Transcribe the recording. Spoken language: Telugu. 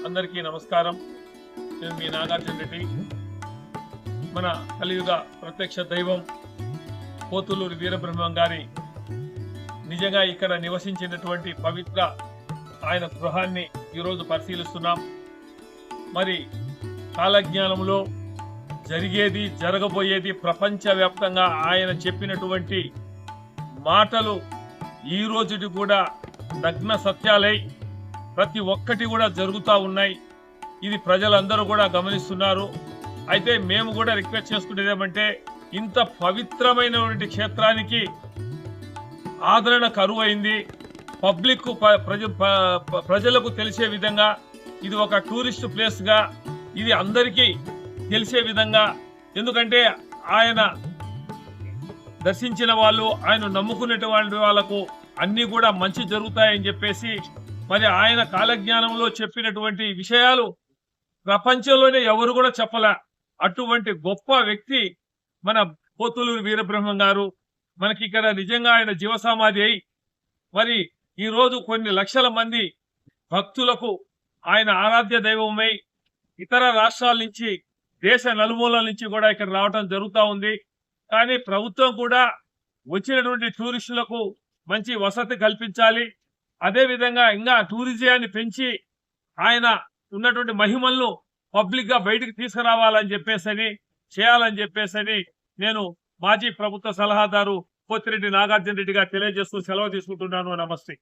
అందరికీ నమస్కారం. నేను మీ నాగార్జున రెడ్డి. మన కలియుగ ప్రత్యక్ష దైవం పోతులూరి వీరబ్రహ్మం గారి నిజంగా ఇక్కడ నివసించినటువంటి పవిత్ర ఆయన గృహాన్ని ఈరోజు పరిశీలిస్తున్నాం. మరి కాలజ్ఞానంలో జరిగేది జరగబోయేది ప్రపంచవ్యాప్తంగా ఆయన చెప్పినటువంటి మాటలు ఈ రోజుటి కూడా నగ్న సత్యాలై ప్రతి ఒక్కటి కూడా జరుగుతూ ఉన్నాయి. ఇది ప్రజలందరూ కూడా గమనిస్తున్నారు. అయితే మేము కూడా రిక్వెస్ట్ చేసుకునేది ఏమంటే, ఇంత పవిత్రమైనటువంటి క్షేత్రానికి ఆదరణ కరువైంది. పబ్లిక్ ప్రజలకు తెలిసే విధంగా ఇది ఒక టూరిస్ట్ ప్లేస్గా ఇది అందరికీ తెలిసే విధంగా, ఎందుకంటే ఆయన దర్శించిన వాళ్ళు, ఆయన నమ్ముకునేటువంటి వాళ్ళకు అన్నీ కూడా మంచి జరుగుతాయని చెప్పేసి మరి ఆయన కాలజ్ఞానంలో చెప్పినటువంటి విషయాలు ప్రపంచంలోనే ఎవరు కూడా చెప్పలే. అటువంటి గొప్ప వ్యక్తి మన పోతులూరి వీరబ్రహ్మం గారు. మనకి ఇక్కడ నిజంగా ఆయన జీవసమాధి అయి మరి ఈరోజు కొన్ని లక్షల మంది భక్తులకు ఆయన ఆరాధ్య దైవమై ఇతర రాష్ట్రాల నుంచి, దేశ నలుమూలల నుంచి కూడా ఇక్కడ రావడం జరుగుతూ ఉంది. కానీ ప్రభుత్వం కూడా వచ్చినటువంటి టూరిస్టులకు మంచి వసతి కల్పించాలి. అదేవిధంగా ఇంకా టూరిజాన్ని పెంచి ఆయన ఉన్నటువంటి మహిమలను పబ్లిక్ గా బయటకు తీసుకురావాలని చెప్పేసి చేయాలని చెప్పేసి నేను మాజీ ప్రభుత్వ సలహాదారు పోతిరెడ్డి నాగార్జున రెడ్డి గారు తెలియజేస్తూ సెలవు తీసుకుంటున్నాను. నమస్తే.